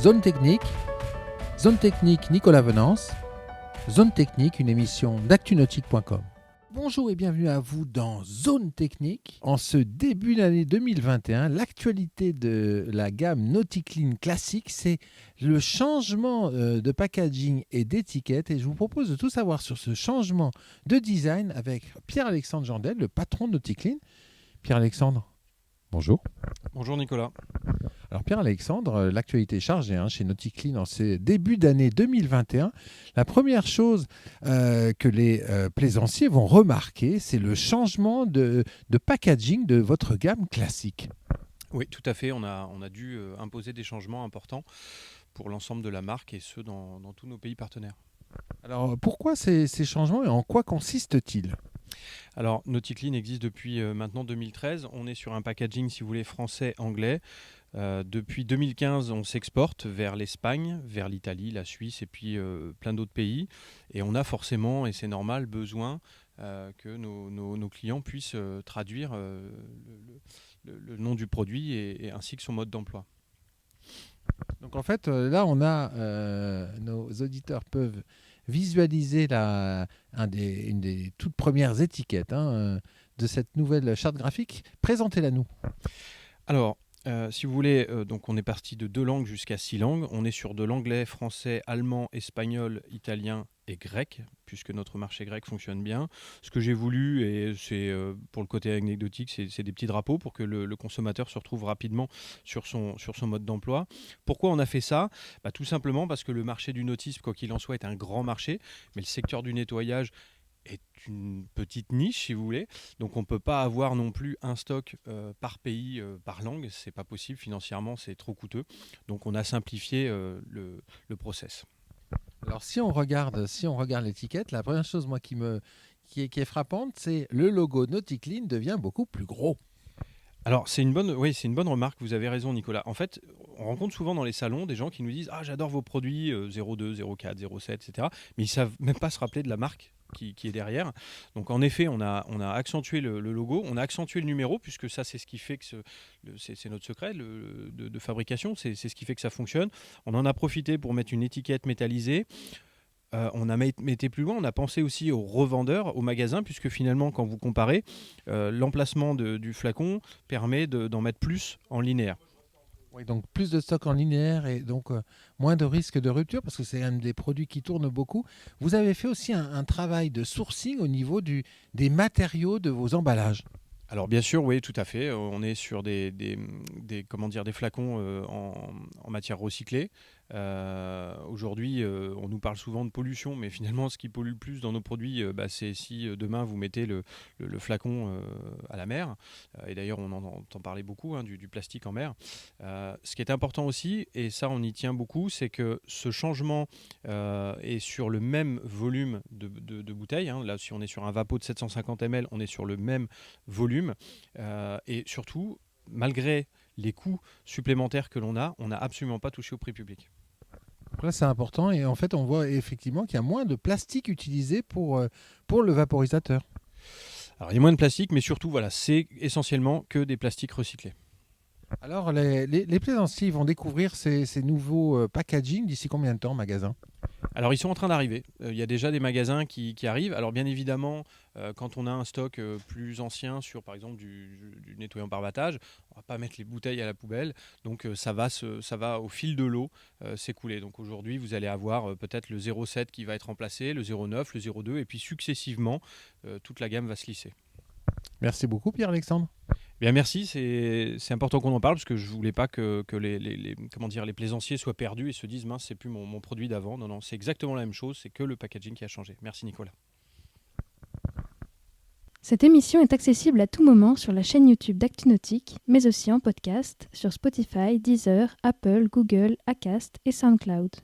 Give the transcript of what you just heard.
Zone Technique Nicolas Venance, Zone Technique, une émission d'actunautique.com. Bonjour et bienvenue à vous dans Zone Technique. En ce début d'année 2021, l'actualité de la gamme NauticClean classique, c'est le changement de packaging et d'étiquette. Et je vous propose de tout savoir sur ce changement de design avec Pierre-Alexandre Jandel, le patron de NauticClean. Pierre-Alexandre, bonjour. Bonjour Nicolas. Alors Pierre-Alexandre, l'actualité est chargée chez NauticClean en ce début d'année 2021. La première chose que les plaisanciers vont remarquer, c'est le changement de packaging de votre gamme classique. Oui, tout à fait. On a dû imposer des changements importants pour l'ensemble de la marque et ceux dans tous nos pays partenaires. Alors pourquoi ces changements et en quoi consistent-ils ? Alors NauticClean existe depuis maintenant 2013. On est sur un packaging, si vous voulez, français-anglais. Depuis 2015, on s'exporte vers l'Espagne, vers l'Italie, la Suisse et puis plein d'autres pays. Et on a forcément, et c'est normal, besoin que nos clients puissent traduire le nom du produit et ainsi que son mode d'emploi. Donc en fait, là, on a nos auditeurs peuvent visualiser une des toutes premières étiquettes de cette nouvelle charte graphique. Présentez-la nous. Alors, si vous voulez, donc on est parti de 2 langues jusqu'à 6 langues. On est sur de l'anglais, français, allemand, espagnol, italien et grec, puisque notre marché grec fonctionne bien. Ce que j'ai voulu, et c'est pour le côté anecdotique, c'est des petits drapeaux pour que le consommateur se retrouve rapidement sur son mode d'emploi. Pourquoi on a fait ça ? Tout simplement parce que le marché du nautisme, quoi qu'il en soit, est un grand marché, mais le secteur du nettoyage est une petite niche, si vous voulez. Donc on ne peut pas avoir non plus un stock par pays, par langue. C'est pas possible. Financièrement, c'est trop coûteux. Donc on a simplifié le process. Alors si on regarde l'étiquette, la première chose moi qui est frappante, c'est le logo NauticClean devient beaucoup plus gros. Alors c'est une bonne remarque, vous avez raison Nicolas. En fait, on rencontre souvent dans les salons des gens qui nous disent « Ah, j'adore vos produits 02, 04, 07, etc. » Mais ils ne savent même pas se rappeler de la marque qui est derrière. Donc en effet, on a accentué le logo, on a accentué le numéro, puisque ça c'est ce qui fait que c'est notre secret de fabrication, c'est ce qui fait que ça fonctionne. On en a profité pour mettre une étiquette métallisée. On a été plus loin, on a pensé aussi aux revendeurs, aux magasins, puisque finalement, quand vous comparez, l'emplacement du flacon permet d'en mettre plus en linéaire. Oui, donc plus de stock en linéaire et donc moins de risque de rupture, parce que c'est un des produits qui tourne beaucoup. Vous avez fait aussi un travail de sourcing au niveau des matériaux de vos emballages. Alors bien sûr, oui, tout à fait. On est sur des flacons en matière recyclée. Aujourd'hui, on nous parle souvent de pollution, mais finalement, ce qui pollue le plus dans nos produits, c'est si demain vous mettez le flacon à la mer. Et d'ailleurs, on en entend parler beaucoup du plastique en mer. Ce qui est important aussi, et ça on y tient beaucoup, c'est que ce changement est sur le même volume de bouteilles. Là, si on est sur un Vapo de 750 ml, on est sur le même volume. Et surtout, malgré les coûts supplémentaires que l'on n'a absolument pas touché au prix public. Donc là, c'est important et en fait, on voit effectivement qu'il y a moins de plastique utilisé pour le vaporisateur. Alors, il y a moins de plastique, mais surtout, voilà, c'est essentiellement que des plastiques recyclés. Alors, les plaisanciers vont découvrir ces nouveaux packaging d'ici combien de temps en magasin ? Alors, ils sont en train d'arriver. Il y a déjà des magasins qui arrivent. Alors, bien évidemment, quand on a un stock plus ancien sur, par exemple, du nettoyant par battage, on ne va pas mettre les bouteilles à la poubelle. Donc, ça va au fil de l'eau s'écouler. Donc, aujourd'hui, vous allez avoir peut-être le 0,7 qui va être remplacé, le 0,9, le 0,2, et puis successivement, toute la gamme va se lisser. Merci beaucoup, Pierre-Alexandre. Bien, merci, c'est important qu'on en parle parce que je ne voulais pas que les plaisanciers soient perdus et se disent « mince, c'est plus mon produit d'avant ». Non, c'est exactement la même chose, c'est que le packaging qui a changé. Merci Nicolas. Cette émission est accessible à tout moment sur la chaîne YouTube d'ActuNautique, mais aussi en podcast sur Spotify, Deezer, Apple, Google, Acast et SoundCloud.